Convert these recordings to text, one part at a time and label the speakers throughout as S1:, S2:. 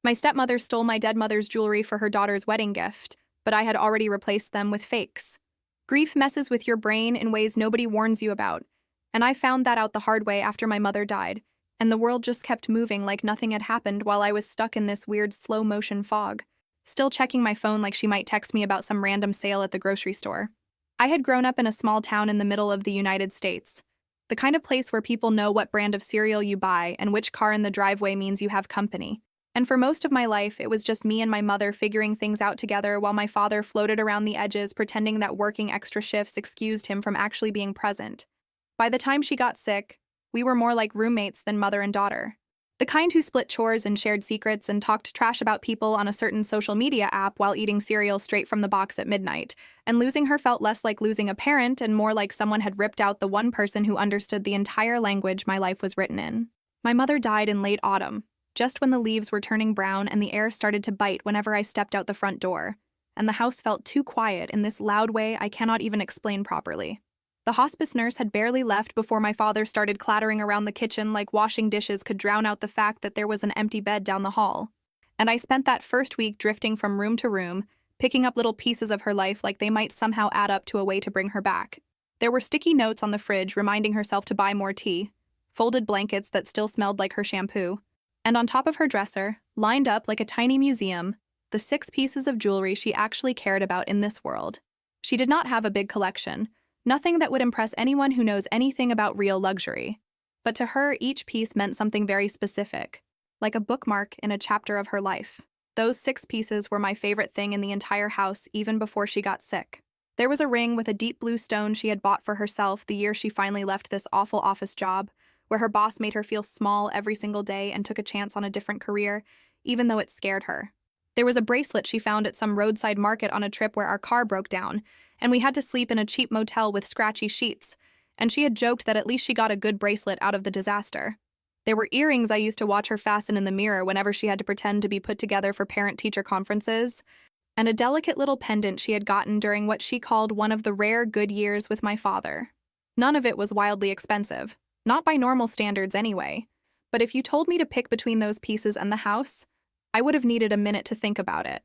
S1: My stepmother stole my dead mother's jewelry for her daughter's wedding gift, but I had already replaced them with fakes. Grief messes with your brain in ways nobody warns you about, and I found that out the hard way after my mother died, and the world just kept moving like nothing had happened while I was stuck in this weird slow-motion fog, still checking my phone like she might text me about some random sale at the grocery store. I had grown up in a small town in the middle of the United States, the kind of place where people know what brand of cereal you buy and which car in the driveway means you have company. And for most of my life, it was just me and my mother figuring things out together while my father floated around the edges pretending that working extra shifts excused him from actually being present. By the time she got sick, we were more like roommates than mother and daughter. The kind who split chores and shared secrets and talked trash about people on a certain social media app while eating cereal straight from the box at midnight. And losing her felt less like losing a parent and more like someone had ripped out the one person who understood the entire language my life was written in. My mother died in late autumn, just when the leaves were turning brown and the air started to bite whenever I stepped out the front door, and the house felt too quiet in this loud way I cannot even explain properly. The hospice nurse had barely left before my father started clattering around the kitchen like washing dishes could drown out the fact that there was an empty bed down the hall. And I spent that first week drifting from room to room, picking up little pieces of her life like they might somehow add up to a way to bring her back. There were sticky notes on the fridge reminding herself to buy more tea, folded blankets that still smelled like her shampoo, and on top of her dresser, lined up like a tiny museum, the 6 pieces of jewelry she actually cared about in this world. She did not have a big collection, nothing that would impress anyone who knows anything about real luxury. But to her, each piece meant something very specific, like a bookmark in a chapter of her life. Those 6 pieces were my favorite thing in the entire house even before she got sick. There was a ring with a deep blue stone she had bought for herself the year she finally left this awful office job, where her boss made her feel small every single day and took a chance on a different career, even though it scared her. There was a bracelet she found at some roadside market on a trip where our car broke down, and we had to sleep in a cheap motel with scratchy sheets, and she had joked that at least she got a good bracelet out of the disaster. There were earrings I used to watch her fasten in the mirror whenever she had to pretend to be put together for parent-teacher conferences, and a delicate little pendant she had gotten during what she called one of the rare good years with my father. None of it was wildly expensive. Not by normal standards anyway, but if you told me to pick between those pieces and the house, I would have needed a minute to think about it.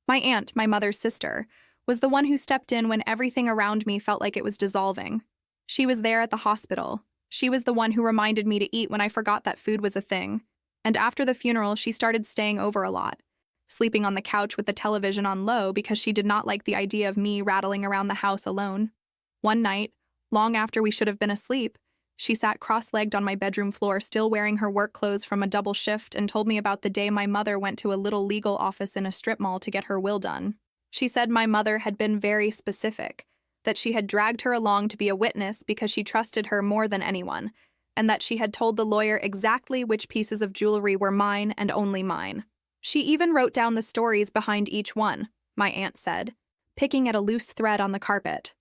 S1: My aunt, my mother's sister, was the one who stepped in when everything around me felt like it was dissolving. She was there at the hospital. She was the one who reminded me to eat when I forgot that food was a thing. And after the funeral, she started staying over a lot, sleeping on the couch with the television on low because she did not like the idea of me rattling around the house alone. One night, long after we should have been asleep, she sat cross-legged on my bedroom floor, still wearing her work clothes from a double shift, and told me about the day my mother went to a little legal office in a strip mall to get her will done. She said my mother had been very specific, that she had dragged her along to be a witness because she trusted her more than anyone, and that she had told the lawyer exactly which pieces of jewelry were mine and only mine. She even wrote down the stories behind each one, my aunt said, picking at a loose thread on the carpet.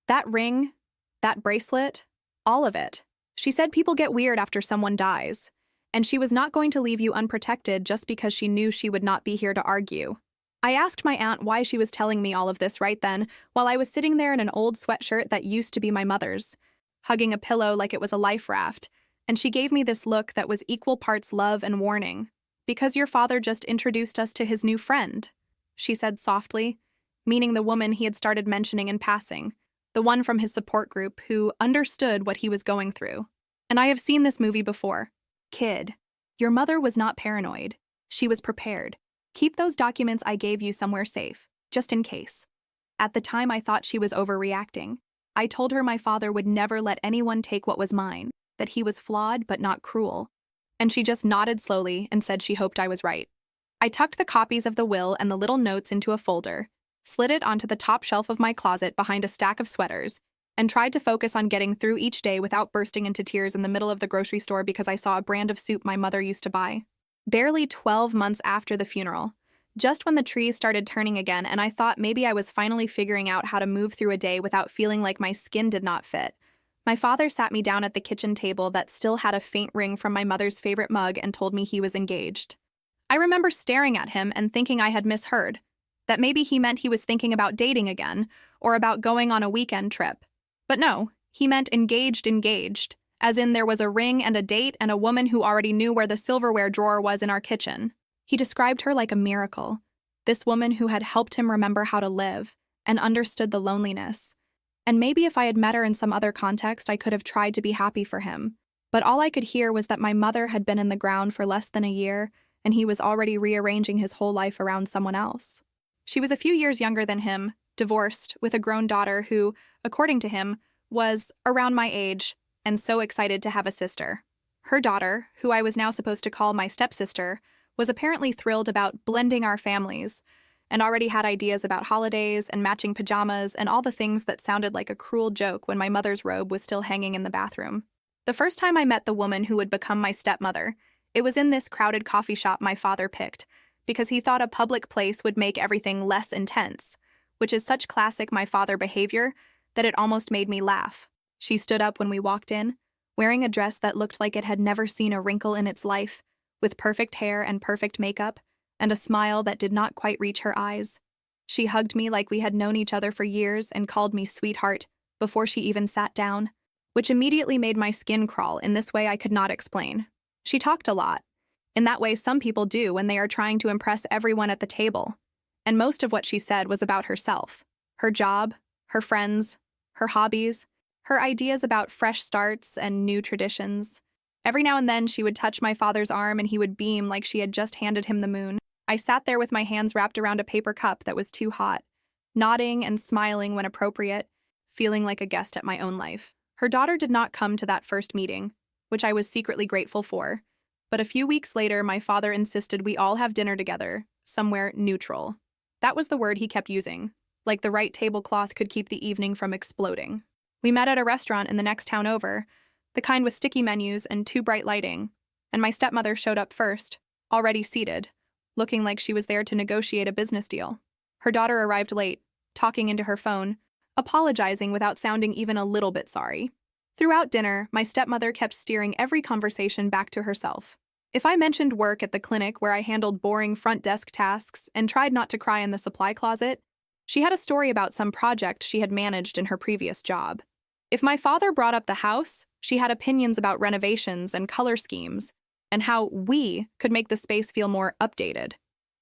S1: That ring, that bracelet, all of it. She said people get weird after someone dies, and she was not going to leave you unprotected just because she knew she would not be here to argue. I asked my aunt why she was telling me all of this right then, while I was sitting there in an old sweatshirt that used to be my mother's, hugging a pillow like it was a life raft, and she gave me this look that was equal parts love and warning. Because your father just introduced us to his new friend, she said softly, meaning the woman he had started mentioning in passing, the one from his support group who understood what he was going through. And I have seen this movie before. Kid, your mother was not paranoid. She was prepared. Keep those documents I gave you somewhere safe, just in case. At the time, I thought she was overreacting. I told her my father would never let anyone take what was mine, that he was flawed but not cruel. And she just nodded slowly and said she hoped I was right. I tucked the copies of the will and the little notes into a folder, slid it onto the top shelf of my closet behind a stack of sweaters, and tried to focus on getting through each day without bursting into tears in the middle of the grocery store because I saw a brand of soup my mother used to buy. Barely 12 months after the funeral, just when the trees started turning again and I thought maybe I was finally figuring out how to move through a day without feeling like my skin did not fit, my father sat me down at the kitchen table that still had a faint ring from my mother's favorite mug and told me he was engaged. I remember staring at him and thinking I had misheard, that maybe he meant he was thinking about dating again, or about going on a weekend trip. But no, he meant engaged, as in there was a ring and a date and a woman who already knew where the silverware drawer was in our kitchen. He described her like a miracle, this woman who had helped him remember how to live and understood the loneliness. And maybe if I had met her in some other context, I could have tried to be happy for him. But all I could hear was that my mother had been in the ground for less than a year, and he was already rearranging his whole life around someone else. She was a few years younger than him, divorced, with a grown daughter who, according to him, was around my age and so excited to have a sister. Her daughter, who I was now supposed to call my stepsister, was apparently thrilled about blending our families and already had ideas about holidays and matching pajamas and all the things that sounded like a cruel joke when my mother's robe was still hanging in the bathroom. The first time I met the woman who would become my stepmother, it was in this crowded coffee shop my father picked, because he thought a public place would make everything less intense, which is such classic my father behavior that it almost made me laugh. She stood up when we walked in, wearing a dress that looked like it had never seen a wrinkle in its life, with perfect hair and perfect makeup, and a smile that did not quite reach her eyes. She hugged me like we had known each other for years and called me sweetheart before she even sat down, which immediately made my skin crawl in this way I could not explain. She talked a lot, in that way some people do when they are trying to impress everyone at the table, and most of what she said was about herself, her job, her friends, her hobbies, her ideas about fresh starts and new traditions. Every now and then she would touch my father's arm and he would beam like she had just handed him the moon. I sat there with my hands wrapped around a paper cup that was too hot, nodding and smiling when appropriate, feeling like a guest at my own life. Her daughter did not come to that first meeting, which I was secretly grateful for, but a few weeks later my father insisted we all have dinner together, somewhere neutral. That was the word he kept using, like the right tablecloth could keep the evening from exploding. We met at a restaurant in the next town over, the kind with sticky menus and too bright lighting, and my stepmother showed up first, already seated, looking like she was there to negotiate a business deal. Her daughter arrived late, talking into her phone, apologizing without sounding even a little bit sorry. Throughout dinner, my stepmother kept steering every conversation back to herself. If I mentioned work at the clinic where I handled boring front desk tasks and tried not to cry in the supply closet, she had a story about some project she had managed in her previous job. If my father brought up the house, she had opinions about renovations and color schemes, and how we could make the space feel more updated.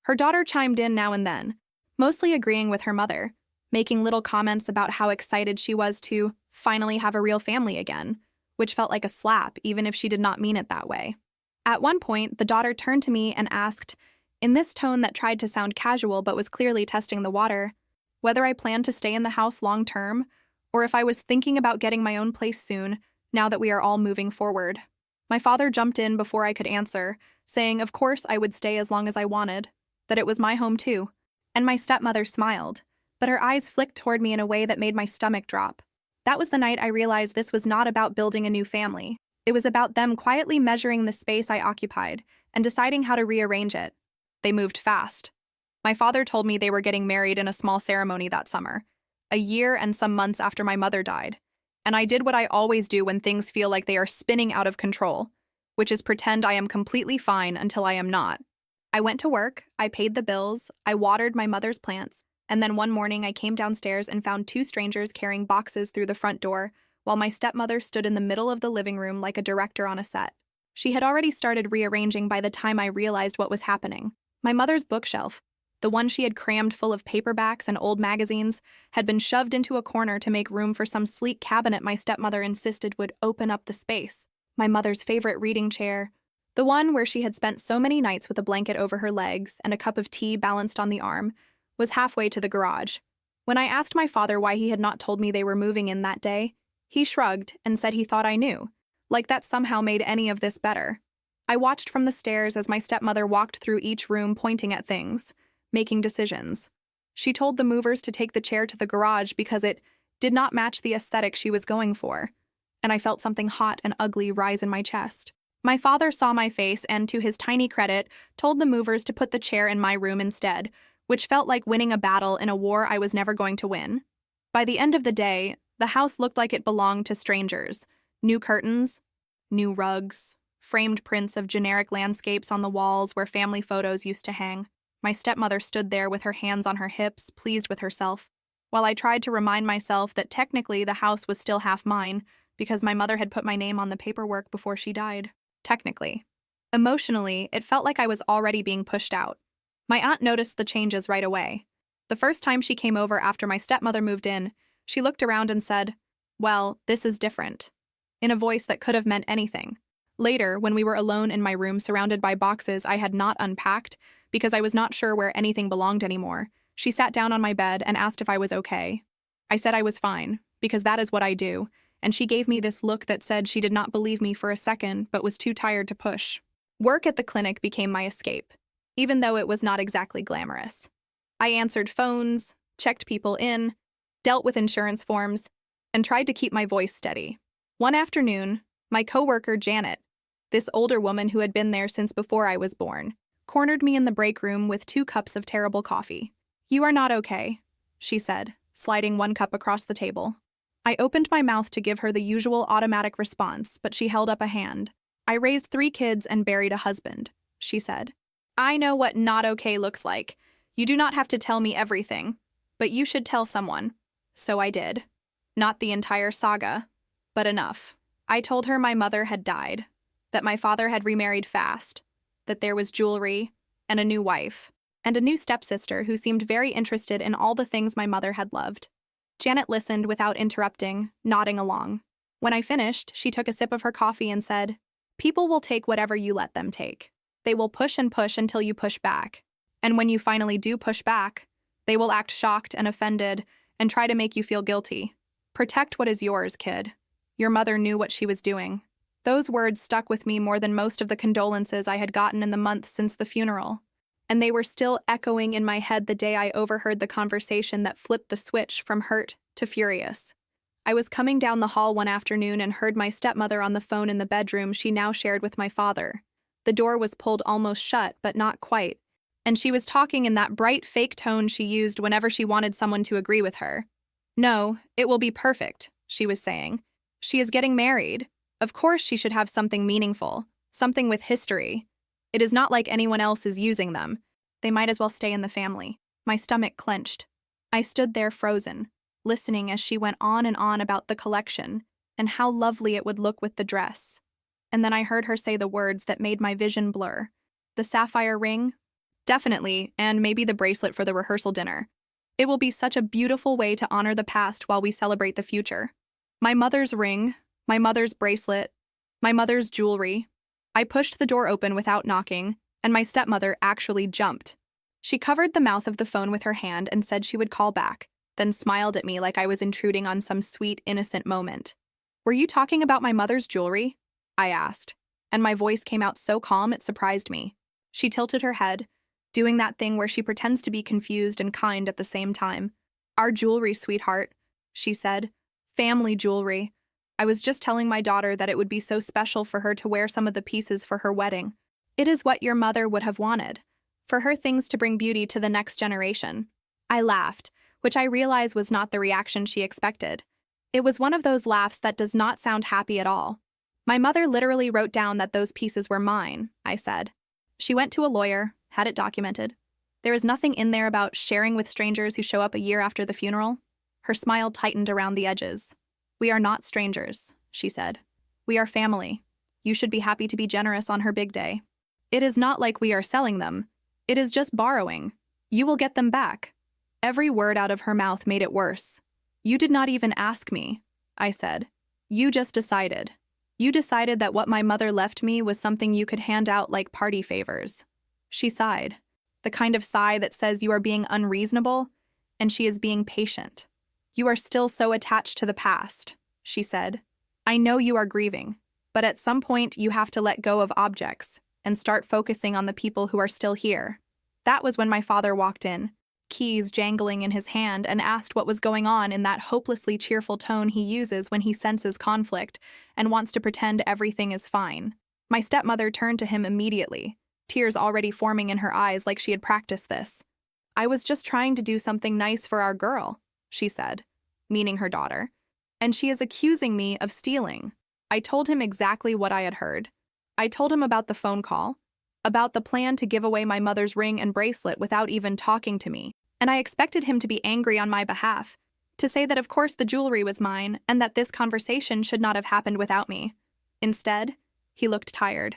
S1: Her daughter chimed in now and then, mostly agreeing with her mother, making little comments about how excited she was to finally have a real family again, which felt like a slap even if she did not mean it that way. At one point, the daughter turned to me and asked, in this tone that tried to sound casual but was clearly testing the water, whether I planned to stay in the house long term, or if I was thinking about getting my own place soon, now that we are all moving forward. My father jumped in before I could answer, saying of course I would stay as long as I wanted, that it was my home too. And my stepmother smiled, but her eyes flicked toward me in a way that made my stomach drop. That was the night I realized this was not about building a new family. It was about them quietly measuring the space I occupied and deciding how to rearrange it. They moved fast. My father told me they were getting married in a small ceremony that summer, a year and some months after my mother died. And I did what I always do when things feel like they are spinning out of control, which is pretend I am completely fine until I am not. I went to work, I paid the bills, I watered my mother's plants, and then one morning I came downstairs and found two strangers carrying boxes through the front door, while my stepmother stood in the middle of the living room like a director on a set. She had already started rearranging by the time I realized what was happening. My mother's bookshelf, the one she had crammed full of paperbacks and old magazines, had been shoved into a corner to make room for some sleek cabinet my stepmother insisted would open up the space. My mother's favorite reading chair, the one where she had spent so many nights with a blanket over her legs and a cup of tea balanced on the arm, was halfway to the garage. When I asked my father why he had not told me they were moving in that day, he shrugged and said he thought I knew, like that somehow made any of this better. I watched from the stairs as my stepmother walked through each room pointing at things, making decisions. She told the movers to take the chair to the garage because it did not match the aesthetic she was going for, and I felt something hot and ugly rise in my chest. My father saw my face and, to his tiny credit, told the movers to put the chair in my room instead, which felt like winning a battle in a war I was never going to win. By the end of the day, the house looked like it belonged to strangers. New curtains, new rugs, framed prints of generic landscapes on the walls where family photos used to hang. My stepmother stood there with her hands on her hips, pleased with herself, while I tried to remind myself that technically the house was still half mine because my mother had put my name on the paperwork before she died. Technically. Emotionally, it felt like I was already being pushed out. My aunt noticed the changes right away. The first time she came over after my stepmother moved in, she looked around and said, "Well, this is different," in a voice that could have meant anything. Later, when we were alone in my room surrounded by boxes I had not unpacked because I was not sure where anything belonged anymore, she sat down on my bed and asked if I was okay. I said I was fine, because that is what I do, and she gave me this look that said she did not believe me for a second but was too tired to push. Work at the clinic became my escape, even though it was not exactly glamorous. I answered phones, checked people in, dealt with insurance forms, and tried to keep my voice steady. One afternoon, my coworker Janet, this older woman who had been there since before I was born, cornered me in the break room with 2 cups of terrible coffee. "You are not okay," she said, sliding 1 cup across the table. I opened my mouth to give her the usual automatic response, but she held up a hand. "I raised 3 kids and buried a husband," she said. "I know what not okay looks like. You do not have to tell me everything, but you should tell someone." So I did. Not the entire saga, but enough. I told her my mother had died, that my father had remarried fast, that there was jewelry and a new wife, and a new stepsister who seemed very interested in all the things my mother had loved. Janet listened without interrupting, nodding along. When I finished, she took a sip of her coffee and said, "People will take whatever you let them take. They will push and push until you push back. And when you finally do push back, they will act shocked and offended and try to make you feel guilty. Protect what is yours, kid. Your mother knew what she was doing." Those words stuck with me more than most of the condolences I had gotten in the months since the funeral, and they were still echoing in my head the day I overheard the conversation that flipped the switch from hurt to furious. I was coming down the hall one afternoon and heard my stepmother on the phone in the bedroom she now shared with my father. The door was pulled almost shut, but not quite, and she was talking in that bright fake tone she used whenever she wanted someone to agree with her. "No, it will be perfect," she was saying. "She is getting married. Of course she should have something meaningful, something with history. It is not like anyone else is using them. They might as well stay in the family." My stomach clenched. I stood there frozen, listening as she went on and on about the collection and how lovely it would look with the dress. And then I heard her say the words that made my vision blur. "The sapphire ring? Definitely, and maybe the bracelet for the rehearsal dinner. It will be such a beautiful way to honor the past while we celebrate the future." My mother's ring, my mother's bracelet, my mother's jewelry. I pushed the door open without knocking, and my stepmother actually jumped. She covered the mouth of the phone with her hand and said she would call back, then smiled at me like I was intruding on some sweet, innocent moment. "Were you talking about my mother's jewelry?" I asked, and my voice came out so calm it surprised me. She tilted her head, doing that thing where she pretends to be confused and kind at the same time. "Our jewelry, sweetheart," she said. "Family jewelry. I was just telling my daughter that it would be so special for her to wear some of the pieces for her wedding. It is what your mother would have wanted, for her things to bring beauty to the next generation." I laughed, which I realized was not the reaction she expected. It was one of those laughs that does not sound happy at all. "My mother literally wrote down that those pieces were mine," I said. "She went to a lawyer, had it documented. There is nothing in there about sharing with strangers who show up a year after the funeral." Her smile tightened around the edges. "We are not strangers," she said. "We are family. You should be happy to be generous on her big day. It is not like we are selling them. It is just borrowing. You will get them back." Every word out of her mouth made it worse. "You did not even ask me," I said. "You just decided. You decided that what my mother left me was something you could hand out like party favors." She sighed, the kind of sigh that says you are being unreasonable and she is being patient. "You are still so attached to the past," she said. "I know you are grieving, but at some point you have to let go of objects and start focusing on the people who are still here." That was when my father walked in, keys jangling in his hand, and asked what was going on in that hopelessly cheerful tone he uses when he senses conflict and wants to pretend everything is fine. My stepmother turned to him immediately, tears already forming in her eyes like she had practiced this. "I was just trying to do something nice for our girl," she said, meaning her daughter. "And she is accusing me of stealing." I told him exactly what I had heard. I told him about the phone call, about the plan to give away my mother's ring and bracelet without even talking to me, and I expected him to be angry on my behalf, to say that of course the jewelry was mine and that this conversation should not have happened without me. Instead, he looked tired.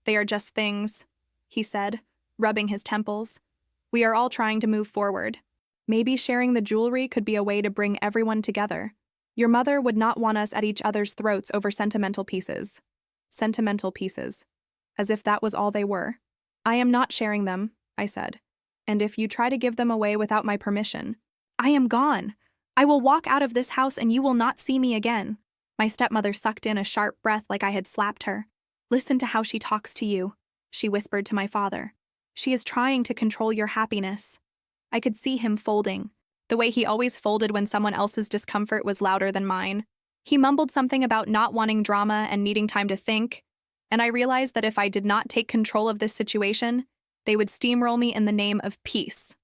S1: They are just things, he said, rubbing his temples. We are all trying to move forward. Maybe sharing the jewelry could be a way to bring everyone together. Your mother would not want us at each other's throats over sentimental pieces. Sentimental pieces. As if that was all they were. I am not sharing them, I said. And if you try to give them away without my permission, I am gone. I will walk out of this house and you will not see me again. My stepmother sucked in a sharp breath like I had slapped her. Listen to how she talks to you, she whispered to my father. She is trying to control your happiness. I could see him folding. The way he always folded when someone else's discomfort was louder than mine. He mumbled something about not wanting drama and needing time to think, and I realized that if I did not take control of this situation, they would steamroll me in the name of peace.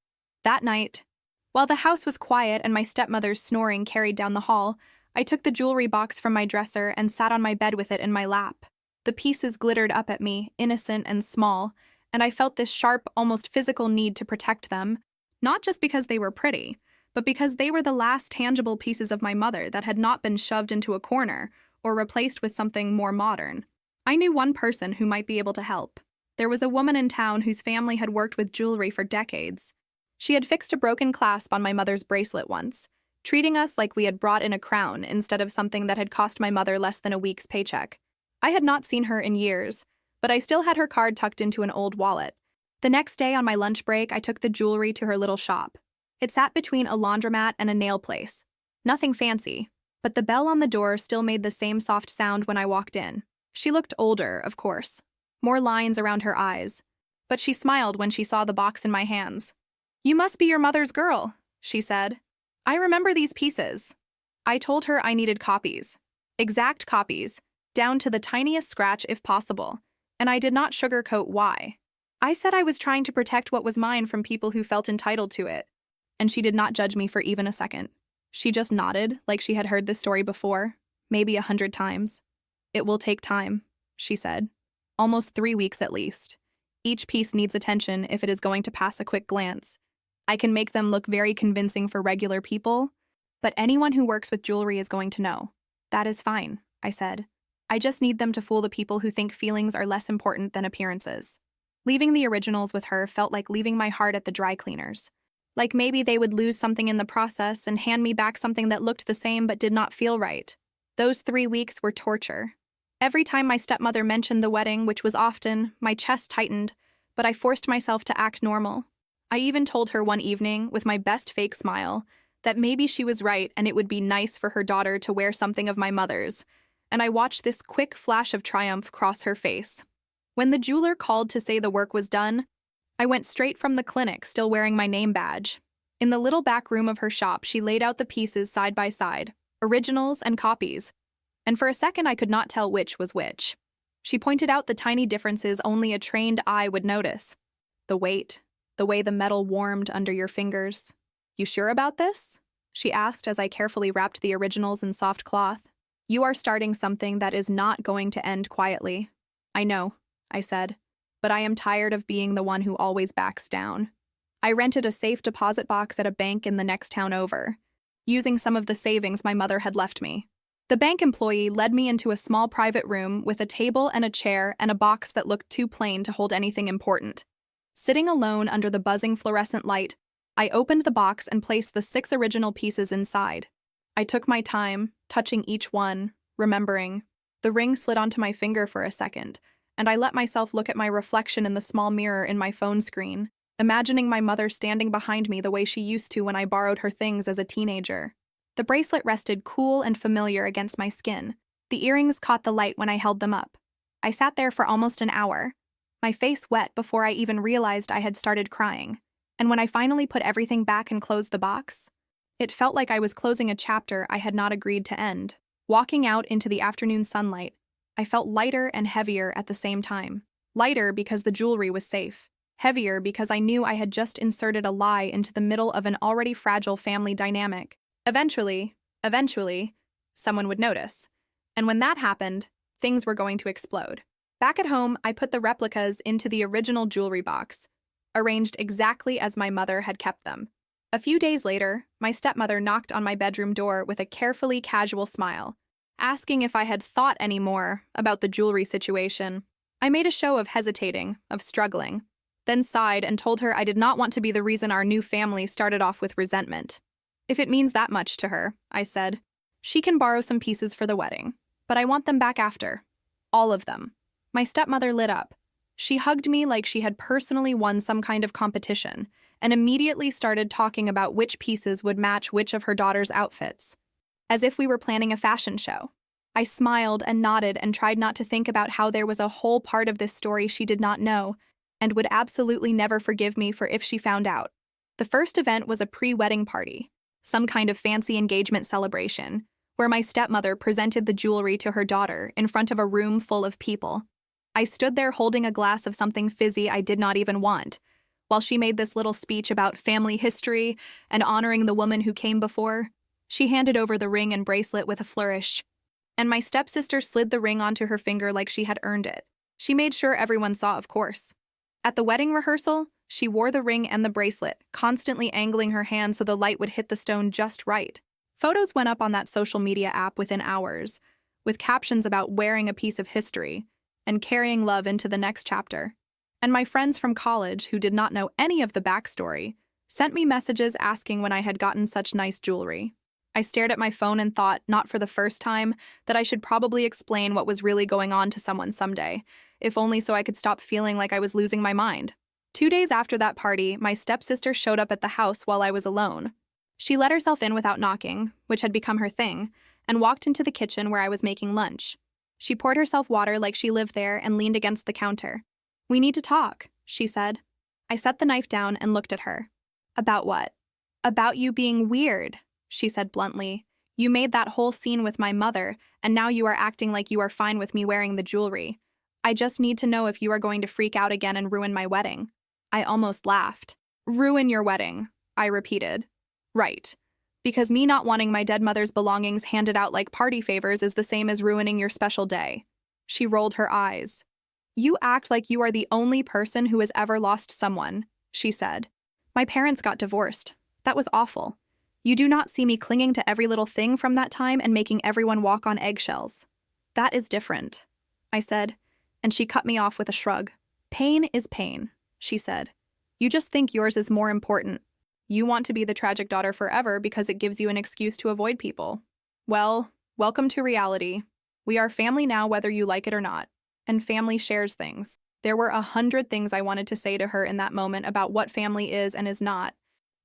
S1: That night, while the house was quiet and my stepmother's snoring carried down the hall, I took the jewelry box from my dresser and sat on my bed with it in my lap. The pieces glittered up at me, innocent and small, and I felt this sharp, almost physical need to protect them, not just because they were pretty, but because they were the last tangible pieces of my mother that had not been shoved into a corner or replaced with something more modern. I knew one person who might be able to help. There was a woman in town whose family had worked with jewelry for decades. She had fixed a broken clasp on my mother's bracelet once, treating us like we had brought in a crown instead of something that had cost my mother less than a week's paycheck. I had not seen her in years, but I still had her card tucked into an old wallet. The next day on my lunch break, I took the jewelry to her little shop. It sat between a laundromat and a nail place. Nothing fancy, but the bell on the door still made the same soft sound when I walked in. She looked older, of course, more lines around her eyes, but she smiled when she saw the box in my hands. "You must be your mother's girl," she said. "I remember these pieces." I told her I needed copies. Exact copies, down to the tiniest scratch if possible, and I did not sugarcoat why. I said I was trying to protect what was mine from people who felt entitled to it, and she did not judge me for even a second. She just nodded like she had heard this story before, maybe 100 times. "It will take time," she said. "Almost 3 weeks at least. Each piece needs attention if it is going to pass a quick glance. I can make them look very convincing for regular people, but anyone who works with jewelry is going to know." "That is fine," I said. "I just need them to fool the people who think feelings are less important than appearances." Leaving the originals with her felt like leaving my heart at the dry cleaners. Like maybe they would lose something in the process and hand me back something that looked the same but did not feel right. Those 3 weeks were torture. Every time my stepmother mentioned the wedding, which was often, my chest tightened, but I forced myself to act normal. I even told her one evening, with my best fake smile, that maybe she was right and it would be nice for her daughter to wear something of my mother's, and I watched this quick flash of triumph cross her face. When the jeweler called to say the work was done, I went straight from the clinic, still wearing my name badge. In the little back room of her shop, she laid out the pieces side by side, originals and copies, and for a second I could not tell which was which. She pointed out the tiny differences only a trained eye would notice. The weight, the way the metal warmed under your fingers. "You sure about this?" she asked as I carefully wrapped the originals in soft cloth. "You are starting something that is not going to end quietly." "I know," I said, "but I am tired of being the one who always backs down." I rented a safe deposit box at a bank in the next town over, using some of the savings my mother had left me. The bank employee led me into a small private room with a table and a chair and a box that looked too plain to hold anything important. Sitting alone under the buzzing fluorescent light, I opened the box and placed the 6 original pieces inside. I took my time, touching each one, remembering. The ring slid onto my finger for a second, and I let myself look at my reflection in the small mirror in my phone screen, imagining my mother standing behind me the way she used to when I borrowed her things as a teenager. The bracelet rested cool and familiar against my skin. The earrings caught the light when I held them up. I sat there for almost an hour, my face wet before I even realized I had started crying. And when I finally put everything back and closed the box, it felt like I was closing a chapter I had not agreed to end. Walking out into the afternoon sunlight, I felt lighter and heavier at the same time. Lighter because the jewelry was safe. Heavier because I knew I had just inserted a lie into the middle of an already fragile family dynamic. Eventually, someone would notice. And when that happened, things were going to explode. Back at home, I put the replicas into the original jewelry box, arranged exactly as my mother had kept them. A few days later, my stepmother knocked on my bedroom door with a carefully casual smile, asking if I had thought any more about the jewelry situation. I made a show of hesitating, of struggling, then sighed and told her I did not want to be the reason our new family started off with resentment. If it means that much to her, I said, she can borrow some pieces for the wedding, but I want them back after. All of them. My stepmother lit up. She hugged me like she had personally won some kind of competition and immediately started talking about which pieces would match which of her daughter's outfits, as if we were planning a fashion show. I smiled and nodded and tried not to think about how there was a whole part of this story she did not know and would absolutely never forgive me for if she found out. The first event was a pre-wedding party, some kind of fancy engagement celebration, where my stepmother presented the jewelry to her daughter in front of a room full of people. I stood there holding a glass of something fizzy I did not even want, while she made this little speech about family history and honoring the woman who came before. She handed over the ring and bracelet with a flourish, and my stepsister slid the ring onto her finger like she had earned it. She made sure everyone saw, of course. At the wedding rehearsal, she wore the ring and the bracelet, constantly angling her hand so the light would hit the stone just right. Photos went up on that social media app within hours, with captions about wearing a piece of history and carrying love into the next chapter. And my friends from college, who did not know any of the backstory, sent me messages asking when I had gotten such nice jewelry. I stared at my phone and thought, not for the first time, that I should probably explain what was really going on to someone someday, if only so I could stop feeling like I was losing my mind. 2 days after that party, my stepsister showed up at the house while I was alone. She let herself in without knocking, which had become her thing, and walked into the kitchen where I was making lunch. She poured herself water like she lived there and leaned against the counter. "We need to talk," she said. I set the knife down and looked at her. "About what?" "About you being weird," she said bluntly. "You made that whole scene with my mother, and now you are acting like you are fine with me wearing the jewelry. I just need to know if you are going to freak out again and ruin my wedding." I almost laughed. "Ruin your wedding," I repeated. "Right. Because me not wanting my dead mother's belongings handed out like party favors is the same as ruining your special day." She rolled her eyes. "You act like you are the only person who has ever lost someone," she said. "My parents got divorced. That was awful. You do not see me clinging to every little thing from that time and making everyone walk on eggshells. That is different," I said, and she cut me off with a shrug. "Pain is pain," she said. "You just think yours is more important. You want to be the tragic daughter forever because it gives you an excuse to avoid people. Well, welcome to reality. We are family now whether you like it or not. And family shares things." There were 100 things I wanted to say to her in that moment about what family is and is not,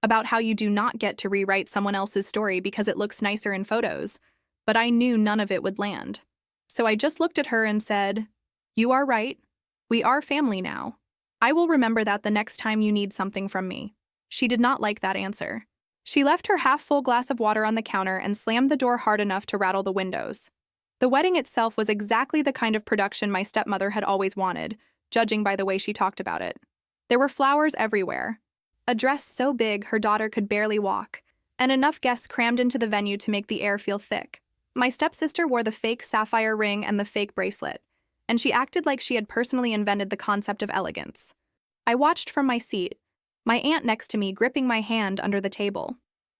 S1: about how you do not get to rewrite someone else's story because it looks nicer in photos, but I knew none of it would land. So I just looked at her and said, "You are right. We are family now. I will remember that the next time you need something from me." She did not like that answer. She left her half-full glass of water on the counter and slammed the door hard enough to rattle the windows. The wedding itself was exactly the kind of production my stepmother had always wanted, judging by the way she talked about it. There were flowers everywhere, a dress so big her daughter could barely walk, and enough guests crammed into the venue to make the air feel thick. My stepsister wore the fake sapphire ring and the fake bracelet, and she acted like she had personally invented the concept of elegance. I watched from my seat, my aunt next to me gripping my hand under the table.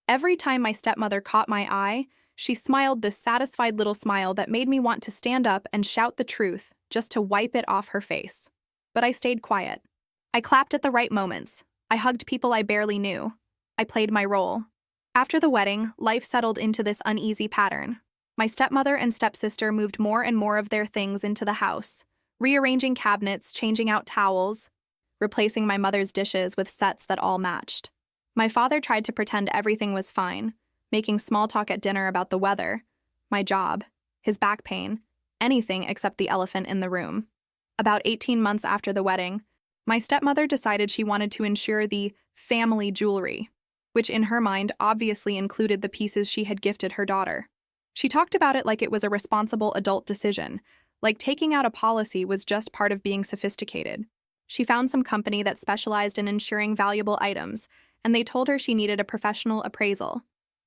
S1: Every time my stepmother caught my eye, she smiled this satisfied little smile that made me want to stand up and shout the truth just to wipe it off her face. But I stayed quiet. I clapped at the right moments. I hugged people I barely knew. I played my role. After the wedding, life settled into this uneasy pattern. My stepmother and stepsister moved more and more of their things into the house, rearranging cabinets, changing out towels, replacing my mother's dishes with sets that all matched. My father tried to pretend everything was fine, making small talk at dinner about the weather, my job, his back pain, anything except the elephant in the room. About 18 months after the wedding, my stepmother decided she wanted to ensure the family jewelry, which in her mind obviously included the pieces she had gifted her daughter. She talked about it like it was a responsible adult decision, like taking out a policy was just part of being sophisticated. She found some company that specialized in insuring valuable items, and they told her she needed a professional appraisal.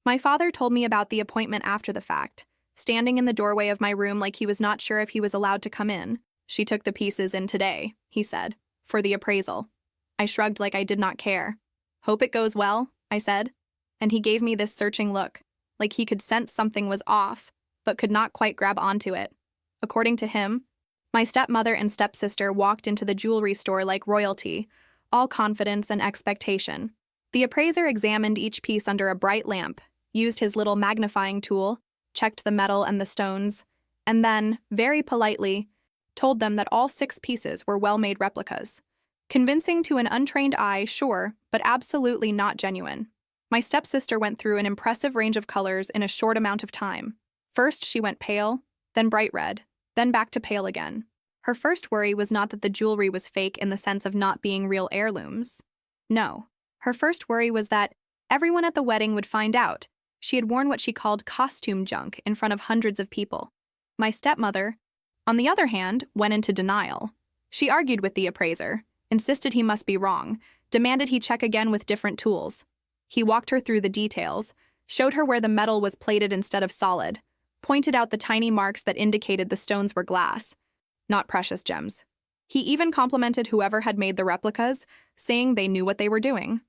S1: My father told me about the appointment after the fact, standing in the doorway of my room like he was not sure if he was allowed to come in. "She took the pieces in today," he said, "for the appraisal." I shrugged like I did not care. "Hope it goes well," I said, and he gave me this searching look, like he could sense something was off, but could not quite grab onto it. According to him, My stepmother and stepsister walked into the jewelry store like royalty, all confidence and expectation. The appraiser examined each piece under a bright lamp, used his little magnifying tool, checked the metal and the stones, and then, very politely, told them that all 6 pieces were well-made replicas. Convincing to an untrained eye, sure, but absolutely not genuine. My stepsister went through an impressive range of colors in a short amount of time. First, she went pale, then bright red, then back to pale again. Her first worry was not that the jewelry was fake in the sense of not being real heirlooms. No. Her first worry was that everyone at the wedding would find out she had worn what she called costume junk in front of hundreds of people. My stepmother, on the other hand, went into denial. She argued with the appraiser, insisted he must be wrong, demanded he check again with different tools. He walked her through the details, showed her where the metal was plated instead of solid, pointed out the tiny marks that indicated the stones were glass, not precious gems. He even complimented whoever had made the replicas, saying they knew what they were doing.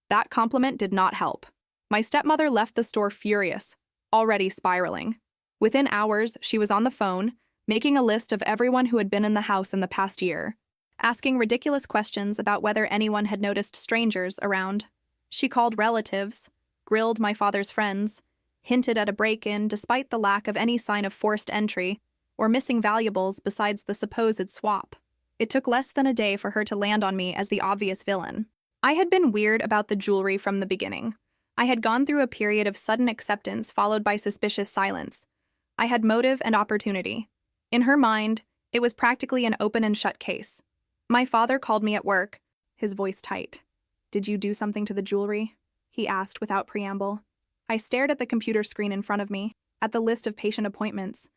S1: That compliment did not help. My stepmother left the store furious, already spiraling. Within hours, she was on the phone, making a list of everyone who had been in the house in the past year, asking ridiculous questions about whether anyone had noticed strangers around. She called relatives, grilled my father's friends, hinted at a break-in despite the lack of any sign of forced entry or missing valuables besides the supposed swap. It took less than a day for her to land on me as the obvious villain. I had been weird about the jewelry from the beginning. I had gone through a period of sudden acceptance followed by suspicious silence. I had motive and opportunity. In her mind, it was practically an open and shut case. My father called me at work, his voice tight. "Did you do something to the jewelry?" he asked without preamble. I stared at the computer screen in front of me, at the list of patient appointments,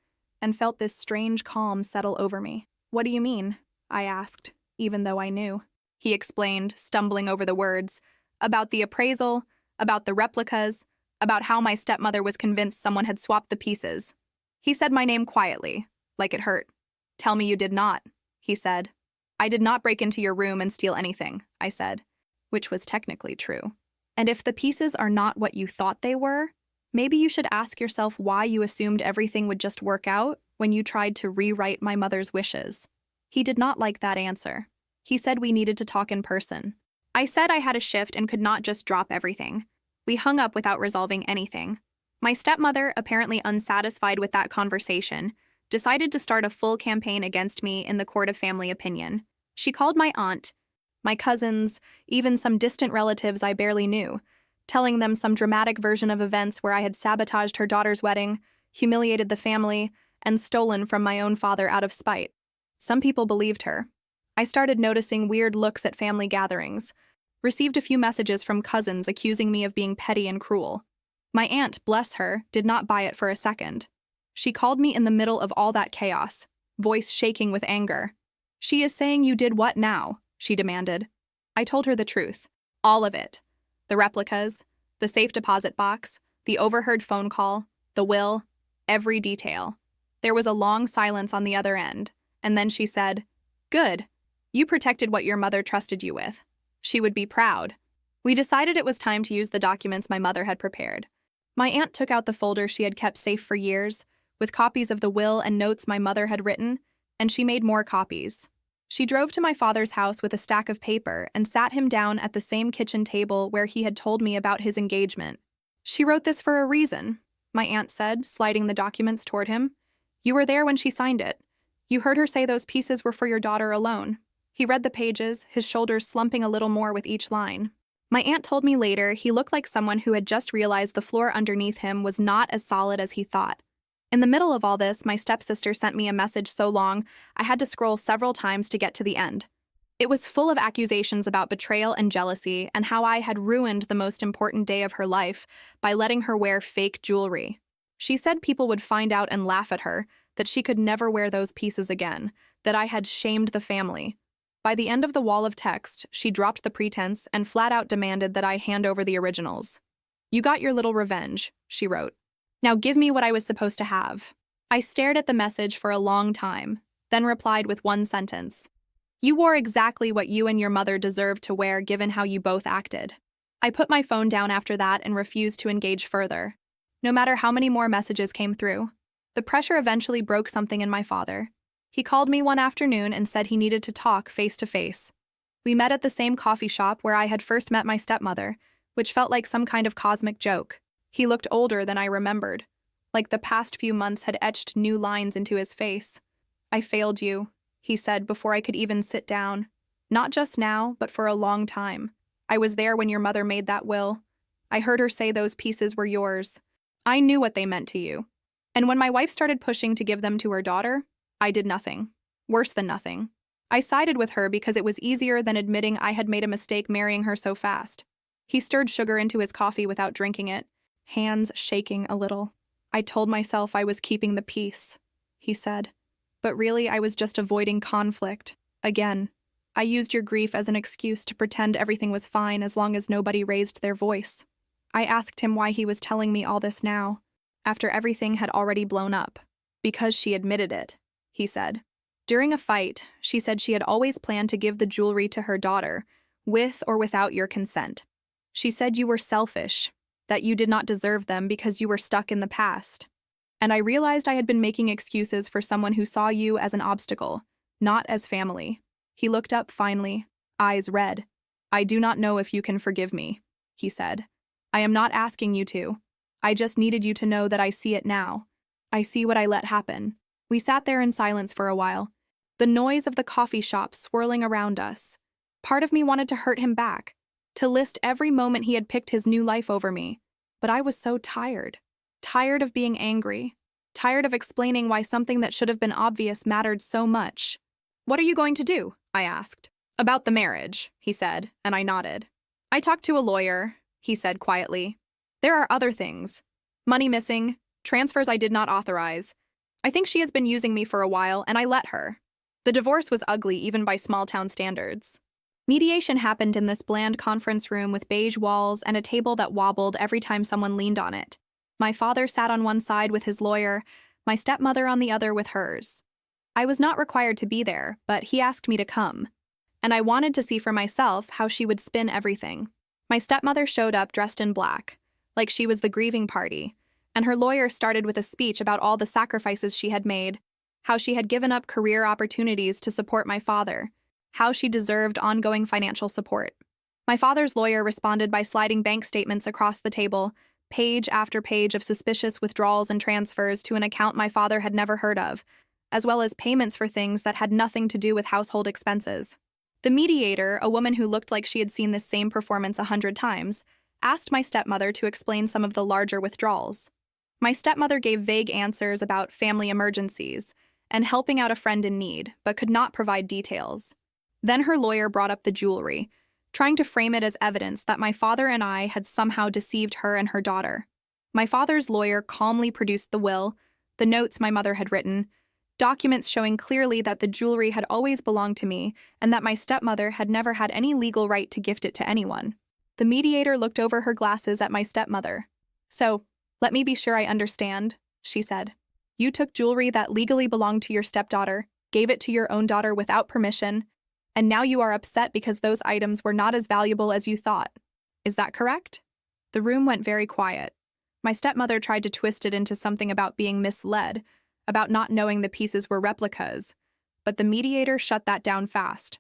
S1: and felt this strange calm settle over me. "What do you mean?" I asked, even though I knew. He explained, stumbling over the words, about the appraisal, about the replicas, about how my stepmother was convinced someone had swapped the pieces. He said my name quietly, like it hurt. "Tell me you did not," he said. "I did not break into your room and steal anything," I said, which was technically true. "And if the pieces are not what you thought they were, maybe you should ask yourself why you assumed everything would just work out when you tried to rewrite my mother's wishes." He did not like that answer. He said we needed to talk in person. I said I had a shift and could not just drop everything. We hung up without resolving anything. My stepmother, apparently unsatisfied with that conversation, decided to start a full campaign against me in the court of family opinion. She called my aunt, my cousins, even some distant relatives I barely knew, telling them some dramatic version of events where I had sabotaged her daughter's wedding, humiliated the family, and stolen from my own father out of spite. Some people believed her. I started noticing weird looks at family gatherings, received a few messages from cousins accusing me of being petty and cruel. My aunt, bless her, did not buy it for a second. She called me in the middle of all that chaos, voice shaking with anger. "She is saying you did what now?" she demanded. I told her the truth. All of it. The replicas, the safe deposit box, the overheard phone call, the will, every detail. There was a long silence on the other end, and then she said, "Good. You protected what your mother trusted you with. She would be proud." We decided it was time to use the documents my mother had prepared. My aunt took out the folder she had kept safe for years, with copies of the will and notes my mother had written, and she made more copies. She drove to my father's house with a stack of paper and sat him down at the same kitchen table where he had told me about his engagement. "She wrote this for a reason," my aunt said, sliding the documents toward him. "You were there when she signed it. You heard her say those pieces were for your daughter alone." He read the pages, his shoulders slumping a little more with each line. My aunt told me later he looked like someone who had just realized the floor underneath him was not as solid as he thought. In the middle of all this, my stepsister sent me a message so long I had to scroll several times to get to the end. It was full of accusations about betrayal and jealousy and how I had ruined the most important day of her life by letting her wear fake jewelry. She said people would find out and laugh at her, that she could never wear those pieces again, that I had shamed the family. By the end of the wall of text, she dropped the pretense and flat out demanded that I hand over the originals. "You got your little revenge," she wrote. "Now give me what I was supposed to have." I stared at the message for a long time, then replied with one sentence. "You wore exactly what you and your mother deserved to wear given how you both acted." I put my phone down after that and refused to engage further. No matter how many more messages came through, the pressure eventually broke something in my father. He called me one afternoon and said he needed to talk face to face. We met at the same coffee shop where I had first met my stepmother, which felt like some kind of cosmic joke. He looked older than I remembered, like the past few months had etched new lines into his face. "I failed you," he said before I could even sit down. "Not just now, but for a long time. I was there when your mother made that will. I heard her say those pieces were yours. I knew what they meant to you. And when my wife started pushing to give them to her daughter, I did nothing. Worse than nothing. I sided with her because it was easier than admitting I had made a mistake marrying her so fast." He stirred sugar into his coffee without drinking it, hands shaking a little. "I told myself I was keeping the peace," he said. "But really I was just avoiding conflict. Again, I used your grief as an excuse to pretend everything was fine as long as nobody raised their voice." I asked him why he was telling me all this now, after everything had already blown up. "Because she admitted it," he said. "During a fight, she said she had always planned to give the jewelry to her daughter, with or without your consent. She said you were selfish, that you did not deserve them because you were stuck in the past. And I realized I had been making excuses for someone who saw you as an obstacle, not as family." He looked up finally, eyes red. "I do not know if you can forgive me," he said. "I am not asking you to. I just needed you to know that I see it now. I see what I let happen." We sat there in silence for a while, the noise of the coffee shop swirling around us. Part of me wanted to hurt him back, to list every moment he had picked his new life over me. But I was so tired. Tired of being angry. Tired of explaining why something that should have been obvious mattered so much. "What are you going to do?" I asked. "About the marriage," he said, and I nodded. "I talked to a lawyer," he said quietly. "There are other things. Money missing, transfers I did not authorize. I think she has been using me for a while, and I let her. The divorce was ugly even by small-town standards." Mediation happened in this bland conference room with beige walls and a table that wobbled every time someone leaned on it. My father sat on one side with his lawyer, my stepmother on the other with hers. I was not required to be there, but he asked me to come. And I wanted to see for myself how she would spin everything. My stepmother showed up dressed in black, like she was the grieving party, and her lawyer started with a speech about all the sacrifices she had made, how she had given up career opportunities to support my father, how she deserved ongoing financial support. My father's lawyer responded by sliding bank statements across the table, page after page of suspicious withdrawals and transfers to an account my father had never heard of, as well as payments for things that had nothing to do with household expenses. The mediator, a woman who looked like she had seen this same performance 100 times, asked my stepmother to explain some of the larger withdrawals. My stepmother gave vague answers about family emergencies and helping out a friend in need, but could not provide details. Then her lawyer brought up the jewelry, trying to frame it as evidence that my father and I had somehow deceived her and her daughter. My father's lawyer calmly produced the will, the notes my mother had written, documents showing clearly that the jewelry had always belonged to me and that my stepmother had never had any legal right to gift it to anyone. The mediator looked over her glasses at my stepmother. "So, let me be sure I understand," she said. "You took jewelry that legally belonged to your stepdaughter, gave it to your own daughter without permission, and now you are upset because those items were not as valuable as you thought. Is that correct?" The room went very quiet. My stepmother tried to twist it into something about being misled, about not knowing the pieces were replicas, but the mediator shut that down fast.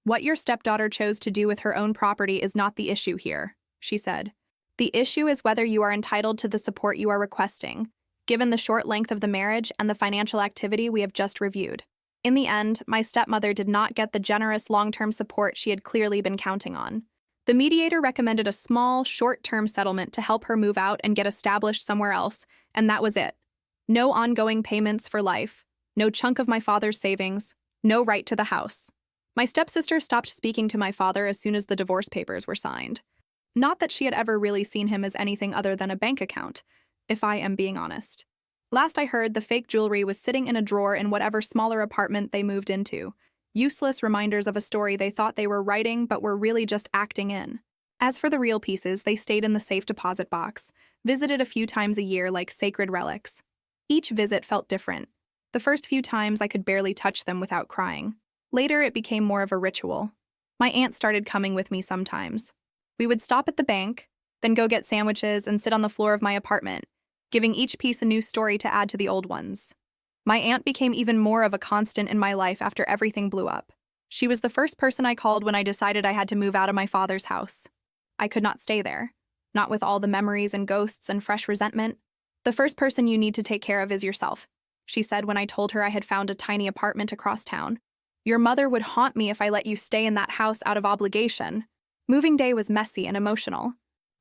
S1: "What your stepdaughter chose to do with her own property is not the issue here," she said. "The issue is whether you are entitled to the support you are requesting, given the short length of the marriage and the financial activity we have just reviewed." In the end, my stepmother did not get the generous long-term support she had clearly been counting on. The mediator recommended a small, short-term settlement to help her move out and get established somewhere else, and that was it. No ongoing payments for life, no chunk of my father's savings, no right to the house. My stepsister stopped speaking to my father as soon as the divorce papers were signed. Not that she had ever really seen him as anything other than a bank account, if I am being honest. Last I heard, the fake jewelry was sitting in a drawer in whatever smaller apartment they moved into, useless reminders of a story they thought they were writing but were really just acting in. As for the real pieces, they stayed in the safe deposit box, visited a few times a year like sacred relics. Each visit felt different. The first few times I could barely touch them without crying. Later, it became more of a ritual. My aunt started coming with me sometimes. We would stop at the bank, then go get sandwiches and sit on the floor of my apartment, giving each piece a new story to add to the old ones. My aunt became even more of a constant in my life after everything blew up. She was the first person I called when I decided I had to move out of my father's house. I could not stay there, not with all the memories and ghosts and fresh resentment. The first person you need to take care of is yourself, she said when I told her I had found a tiny apartment across town. Your mother would haunt me if I let you stay in that house out of obligation. Moving day was messy and emotional.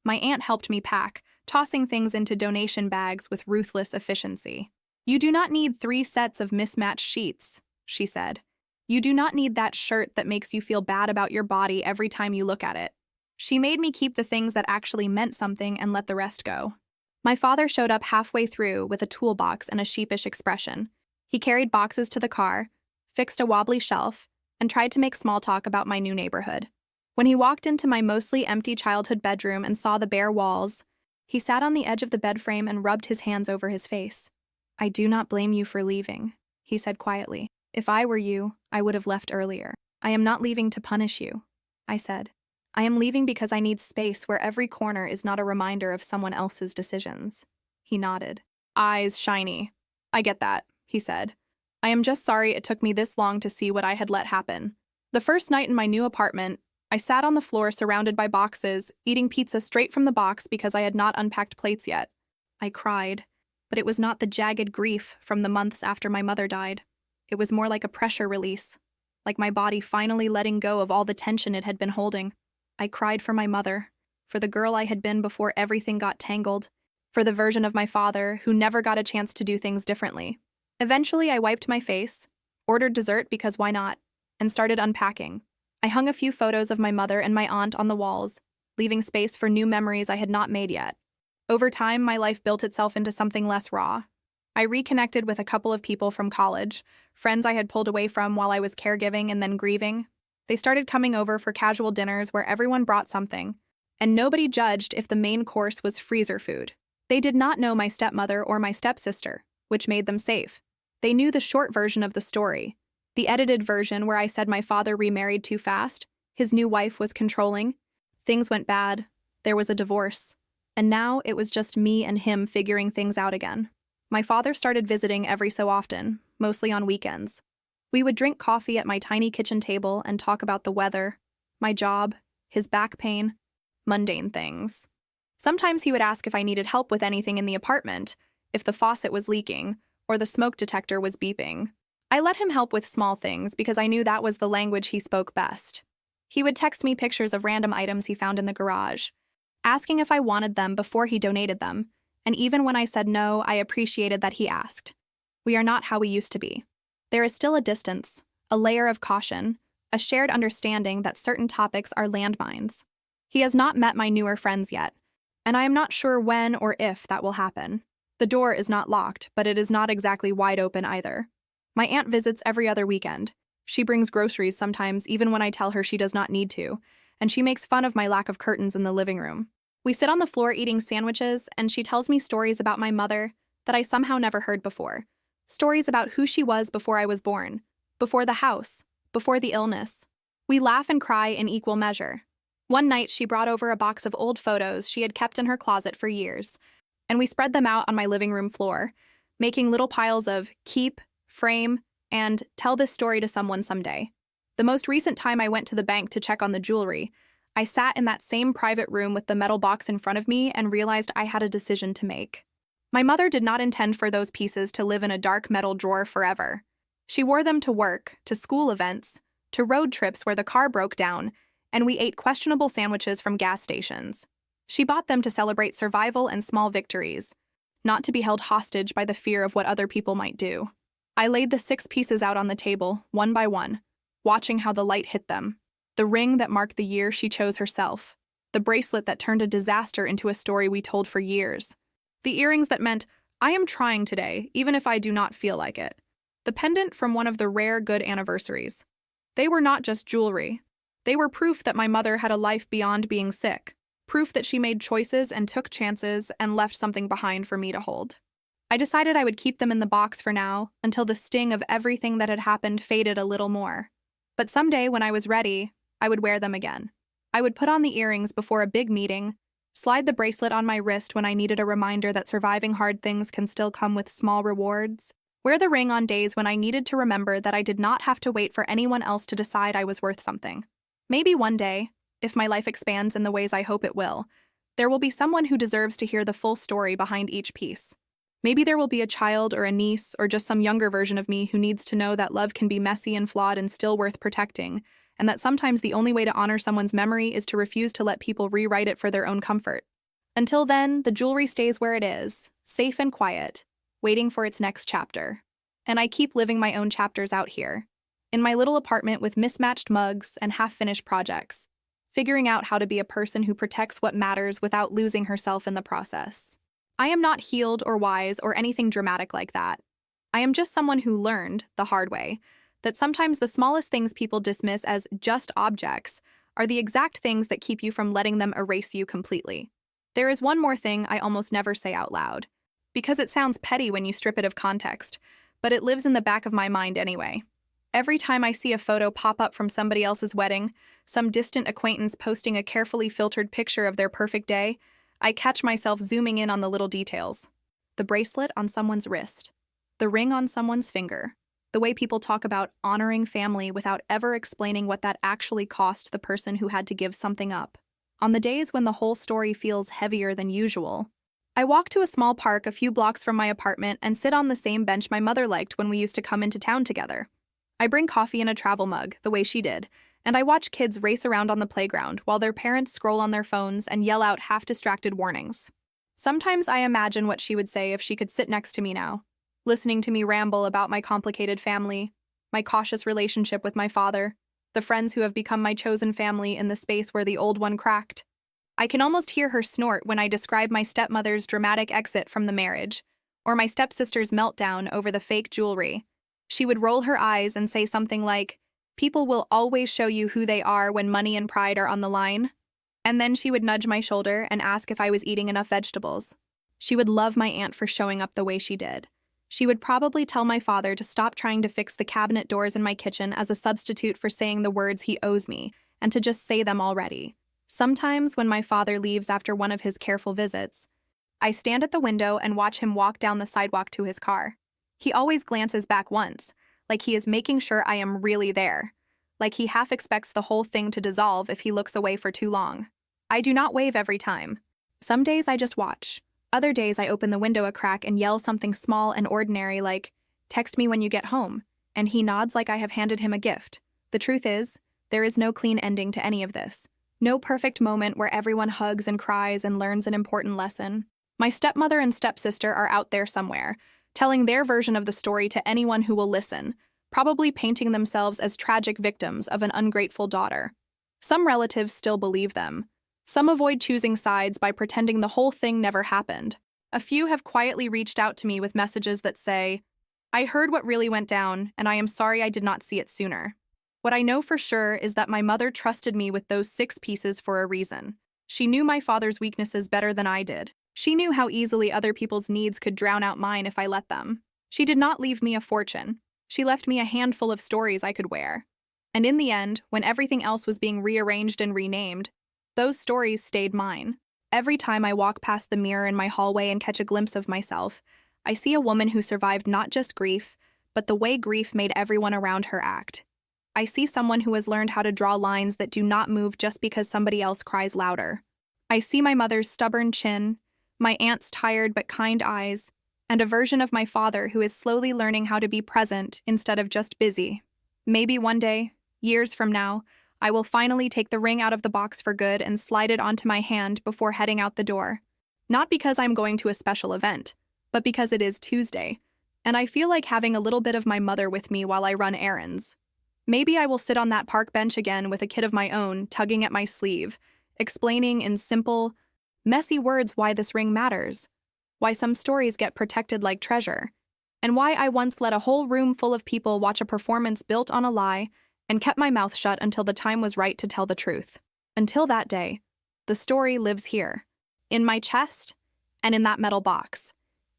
S1: My aunt helped me pack, tossing things into donation bags with ruthless efficiency. You do not need 3 sets of mismatched sheets, she said. You do not need that shirt that makes you feel bad about your body every time you look at it. She made me keep the things that actually meant something and let the rest go. My father showed up halfway through with a toolbox and a sheepish expression. He carried boxes to the car, fixed a wobbly shelf, and tried to make small talk about my new neighborhood. When he walked into my mostly empty childhood bedroom and saw the bare walls, he sat on the edge of the bed frame and rubbed his hands over his face. I do not blame you for leaving, he said quietly. If I were you, I would have left earlier. I am not leaving to punish you, I said. I am leaving because I need space where every corner is not a reminder of someone else's decisions. He nodded, eyes shiny. I get that, he said. I am just sorry it took me this long to see what I had let happen. The first night in my new apartment, I sat on the floor surrounded by boxes, eating pizza straight from the box because I had not unpacked plates yet. I cried, but it was not the jagged grief from the months after my mother died. It was more like a pressure release, like my body finally letting go of all the tension it had been holding. I cried for my mother, for the girl I had been before everything got tangled, for the version of my father who never got a chance to do things differently. Eventually, I wiped my face, ordered dessert because why not, and started unpacking. I hung a few photos of my mother and my aunt on the walls, leaving space for new memories I had not made yet. Over time, my life built itself into something less raw. I reconnected with a couple of people from college, friends I had pulled away from while I was caregiving and then grieving. They started coming over for casual dinners where everyone brought something, and nobody judged if the main course was freezer food. They did not know my stepmother or my stepsister, which made them safe. They knew the short version of the story, the edited version where I said my father remarried too fast, his new wife was controlling, things went bad, there was a divorce, and now it was just me and him figuring things out again. My father started visiting every so often, mostly on weekends. We would drink coffee at my tiny kitchen table and talk about the weather, my job, his back pain, mundane things. Sometimes he would ask if I needed help with anything in the apartment, if the faucet was leaking, or the smoke detector was beeping. I let him help with small things because I knew that was the language he spoke best. He would text me pictures of random items he found in the garage, asking if I wanted them before he donated them, and even when I said no, I appreciated that he asked. We are not how we used to be. There is still a distance, a layer of caution, a shared understanding that certain topics are landmines. He has not met my newer friends yet, and I am not sure when or if that will happen. The door is not locked, but it is not exactly wide open either. My aunt visits every other weekend. She brings groceries sometimes even when I tell her she does not need to, and she makes fun of my lack of curtains in the living room. We sit on the floor eating sandwiches, and she tells me stories about my mother that I somehow never heard before. Stories about who she was before I was born, before the house, before the illness. We laugh and cry in equal measure. One night, she brought over a box of old photos she had kept in her closet for years, and we spread them out on my living room floor, making little piles of keep, frame, and tell this story to someone someday. The most recent time I went to the bank to check on the jewelry, I sat in that same private room with the metal box in front of me and realized I had a decision to make. My mother did not intend for those pieces to live in a dark metal drawer forever. She wore them to work, to school events, to road trips where the car broke down, and we ate questionable sandwiches from gas stations. She bought them to celebrate survival and small victories, not to be held hostage by the fear of what other people might do. I laid the 6 pieces out on the table, one by one, watching how the light hit them. The ring that marked the year she chose herself. The bracelet that turned a disaster into a story we told for years. The earrings that meant, I am trying today, even if I do not feel like it. The pendant from one of the rare good anniversaries. They were not just jewelry. They were proof that my mother had a life beyond being sick. Proof that she made choices and took chances and left something behind for me to hold. I decided I would keep them in the box for now until the sting of everything that had happened faded a little more. But someday, when I was ready, I would wear them again. I would put on the earrings before a big meeting, slide the bracelet on my wrist when I needed a reminder that surviving hard things can still come with small rewards, Wear the ring on days when I needed to remember that I did not have to wait for anyone else to decide I was worth something. Maybe one day, if my life expands in the ways I hope it will, there will be someone who deserves to hear the full story behind each piece. Maybe there will be a child or a niece or just some younger version of me who needs to know that love can be messy and flawed and still worth protecting, and that sometimes the only way to honor someone's memory is to refuse to let people rewrite it for their own comfort. Until then, the jewelry stays where it is, safe and quiet, waiting for its next chapter. And I keep living my own chapters out here, in my little apartment with mismatched mugs and half-finished projects, figuring out how to be a person who protects what matters without losing herself in the process. I am not healed or wise or anything dramatic like that. I am just someone who learned, the hard way, that sometimes the smallest things people dismiss as just objects are the exact things that keep you from letting them erase you completely. There is one more thing I almost never say out loud, because it sounds petty when you strip it of context, but it lives in the back of my mind anyway. Every time I see a photo pop up from somebody else's wedding, some distant acquaintance posting a carefully filtered picture of their perfect day, I catch myself zooming in on the little details. The bracelet on someone's wrist, the ring on someone's finger, the way people talk about honoring family without ever explaining what that actually cost the person who had to give something up. On the days when the whole story feels heavier than usual, I walk to a small park a few blocks from my apartment and sit on the same bench my mother liked when we used to come into town together. I bring coffee in a travel mug, the way she did, and I watch kids race around on the playground while their parents scroll on their phones and yell out half-distracted warnings. Sometimes I imagine what she would say if she could sit next to me now, listening to me ramble about my complicated family, my cautious relationship with my father, the friends who have become my chosen family in the space where the old one cracked. I can almost hear her snort when I describe my stepmother's dramatic exit from the marriage, or my stepsister's meltdown over the fake jewelry. She would roll her eyes and say something like, "People will always show you who they are when money and pride are on the line." And then she would nudge my shoulder and ask if I was eating enough vegetables. She would love my aunt for showing up the way she did. She would probably tell my father to stop trying to fix the cabinet doors in my kitchen as a substitute for saying the words he owes me, and to just say them already. Sometimes when my father leaves after one of his careful visits, I stand at the window and watch him walk down the sidewalk to his car. He always glances back once, like he is making sure I am really there, like he half expects the whole thing to dissolve if he looks away for too long. I do not wave every time. Some days I just watch. Other days I open the window a crack and yell something small and ordinary like, "Text me when you get home," and he nods like I have handed him a gift. The truth is, there is no clean ending to any of this. No perfect moment where everyone hugs and cries and learns an important lesson. My stepmother and stepsister are out there somewhere, telling their version of the story to anyone who will listen, probably painting themselves as tragic victims of an ungrateful daughter. Some relatives still believe them. Some avoid choosing sides by pretending the whole thing never happened. A few have quietly reached out to me with messages that say, "I heard what really went down, and I am sorry I did not see it sooner." What I know for sure is that my mother trusted me with those 6 pieces for a reason. She knew my father's weaknesses better than I did. She knew how easily other people's needs could drown out mine if I let them. She did not leave me a fortune. She left me a handful of stories I could wear. And in the end, when everything else was being rearranged and renamed, those stories stayed mine. Every time I walk past the mirror in my hallway and catch a glimpse of myself, I see a woman who survived not just grief, but the way grief made everyone around her act. I see someone who has learned how to draw lines that do not move just because somebody else cries louder. I see my mother's stubborn chin, my aunt's tired but kind eyes, and a version of my father who is slowly learning how to be present instead of just busy. Maybe one day, years from now, I will finally take the ring out of the box for good and slide it onto my hand before heading out the door. Not because I'm going to a special event, but because it is Tuesday, and I feel like having a little bit of my mother with me while I run errands. Maybe I will sit on that park bench again with a kid of my own tugging at my sleeve, explaining in simple, messy words why this ring matters, why some stories get protected like treasure, and why I once let a whole room full of people watch a performance built on a lie and kept my mouth shut until the time was right to tell the truth. Until that day, the story lives here, in my chest and in that metal box,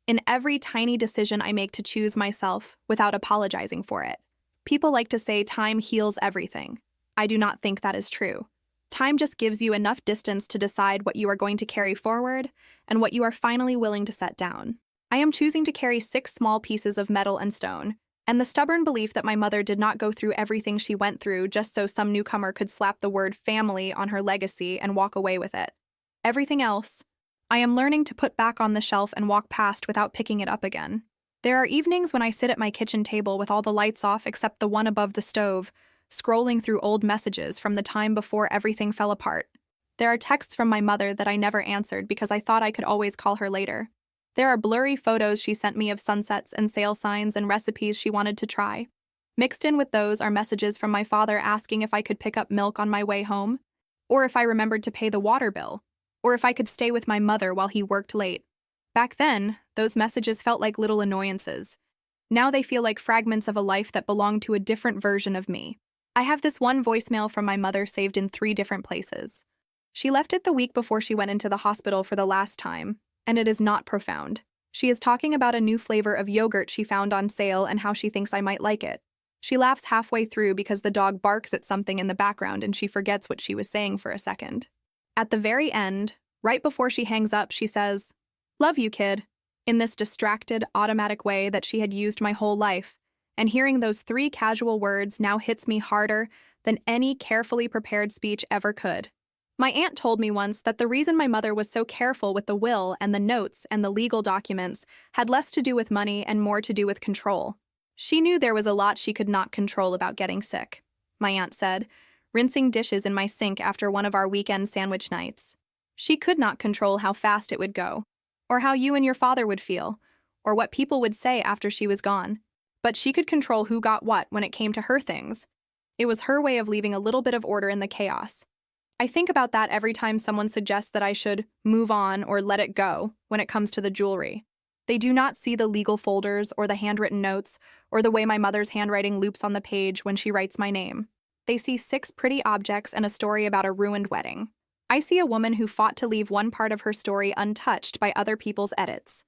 S1: in every tiny decision I make to choose myself without apologizing for it. People like to say time heals everything. I do not think that is true. Time just gives you enough distance to decide what you are going to carry forward and what you are finally willing to set down. I am choosing to carry 6 small pieces of metal and stone, and the stubborn belief that my mother did not go through everything she went through just so some newcomer could slap the word family on her legacy and walk away with it. Everything else, I am learning to put back on the shelf and walk past without picking it up again. There are evenings when I sit at my kitchen table with all the lights off except the one above the stove, scrolling through old messages from the time before everything fell apart. There are texts from my mother that I never answered because I thought I could always call her later. There are blurry photos she sent me of sunsets and sale signs and recipes she wanted to try. Mixed in with those are messages from my father asking if I could pick up milk on my way home, or if I remembered to pay the water bill, or if I could stay with my mother while he worked late. Back then, those messages felt like little annoyances. Now they feel like fragments of a life that belonged to a different version of me. I have this one voicemail from my mother saved in 3 different places. She left it the week before she went into the hospital for the last time, and it is not profound. She is talking about a new flavor of yogurt she found on sale and how she thinks I might like it. She laughs halfway through because the dog barks at something in the background and she forgets what she was saying for a second. At the very end, right before she hangs up, she says, "Love you, kid," in this distracted, automatic way that she had used my whole life, and hearing those 3 casual words now hits me harder than any carefully prepared speech ever could. My aunt told me once that the reason my mother was so careful with the will and the notes and the legal documents had less to do with money and more to do with control. She knew there was a lot she could not control about getting sick, my aunt said, rinsing dishes in my sink after one of our weekend sandwich nights. She could not control how fast it would go, or how you and your father would feel, or what people would say after she was gone. But she could control who got what when it came to her things. It was her way of leaving a little bit of order in the chaos. I think about that every time someone suggests that I should move on or let it go when it comes to the jewelry. They do not see the legal folders or the handwritten notes or the way my mother's handwriting loops on the page when she writes my name. They see 6 pretty objects and a story about a ruined wedding. I see a woman who fought to leave one part of her story untouched by other people's edits.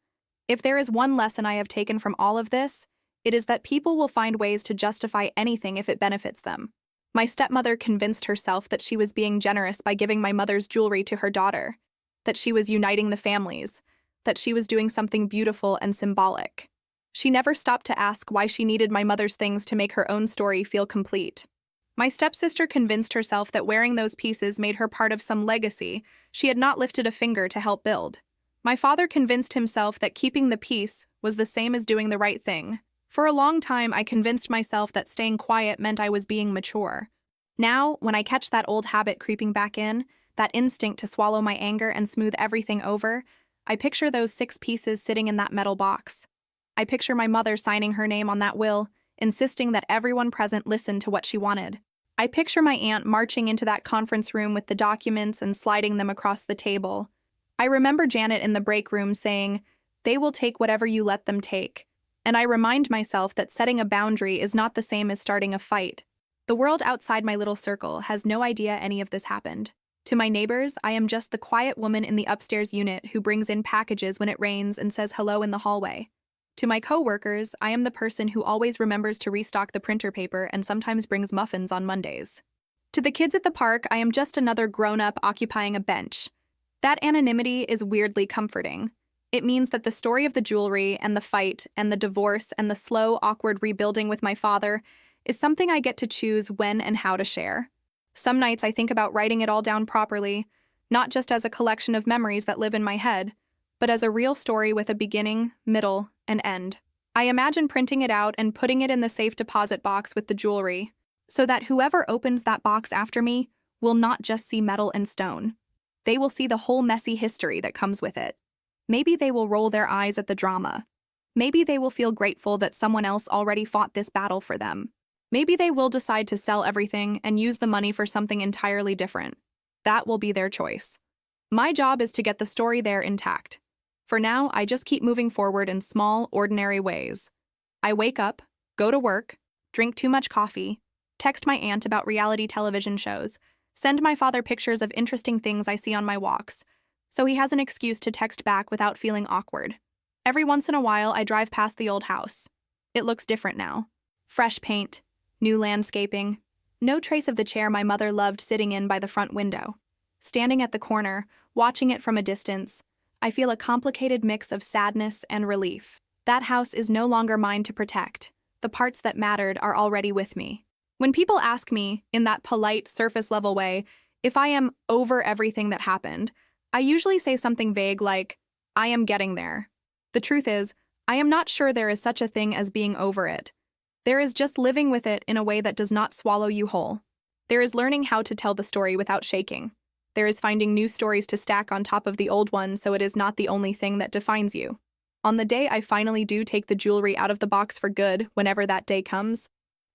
S1: If there is one lesson I have taken from all of this, it is that people will find ways to justify anything if it benefits them. My stepmother convinced herself that she was being generous by giving my mother's jewelry to her daughter, that she was uniting the families, that she was doing something beautiful and symbolic. She never stopped to ask why she needed my mother's things to make her own story feel complete. My stepsister convinced herself that wearing those pieces made her part of some legacy she had not lifted a finger to help build. My father convinced himself that keeping the peace was the same as doing the right thing. For a long time, I convinced myself that staying quiet meant I was being mature. Now, when I catch that old habit creeping back in, that instinct to swallow my anger and smooth everything over, I picture those 6 pieces sitting in that metal box. I picture my mother signing her name on that will, insisting that everyone present listen to what she wanted. I picture my aunt marching into that conference room with the documents and sliding them across the table. I remember Janet in the break room saying, "They will take whatever you let them take." And I remind myself that setting a boundary is not the same as starting a fight. The world outside my little circle has no idea any of this happened. To my neighbors, I am just the quiet woman in the upstairs unit who brings in packages when it rains and says hello in the hallway. To my co-workers, I am the person who always remembers to restock the printer paper and sometimes brings muffins on Mondays. To the kids at the park, I am just another grown-up occupying a bench. That anonymity is weirdly comforting. It means that the story of the jewelry and the fight and the divorce and the slow, awkward rebuilding with my father is something I get to choose when and how to share. Some nights I think about writing it all down properly, not just as a collection of memories that live in my head, but as a real story with a beginning, middle, and end. I imagine printing it out and putting it in the safe deposit box with the jewelry, so that whoever opens that box after me will not just see metal and stone. They will see the whole messy history that comes with it. Maybe they will roll their eyes at the drama. Maybe they will feel grateful that someone else already fought this battle for them. Maybe they will decide to sell everything and use the money for something entirely different. That will be their choice. My job is to get the story there intact. For now, I just keep moving forward in small, ordinary ways. I wake up, go to work, drink too much coffee, text my aunt about reality television shows, send my father pictures of interesting things I see on my walks, so he has an excuse to text back without feeling awkward. Every once in a while, I drive past the old house. It looks different now. Fresh paint, new landscaping, no trace of the chair my mother loved sitting in by the front window. Standing at the corner, watching it from a distance, I feel a complicated mix of sadness and relief. That house is no longer mine to protect. The parts that mattered are already with me. When people ask me, in that polite, surface-level way, if I am over everything that happened, I usually say something vague like, I am getting there. The truth is, I am not sure there is such a thing as being over it. There is just living with it in a way that does not swallow you whole. There is learning how to tell the story without shaking. There is finding new stories to stack on top of the old one so it is not the only thing that defines you. On the day I finally do take the jewelry out of the box for good, whenever that day comes,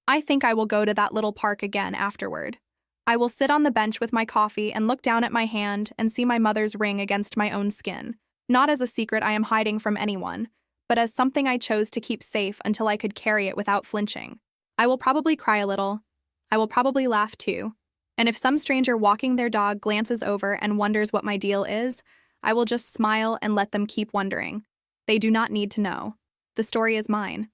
S1: I think I will go to that little park again afterward. I will sit on the bench with my coffee and look down at my hand and see my mother's ring against my own skin, not as a secret I am hiding from anyone, but as something I chose to keep safe until I could carry it without flinching. I will probably cry a little. I will probably laugh too. And if some stranger walking their dog glances over and wonders what my deal is, I will just smile and let them keep wondering. They do not need to know. The story is mine.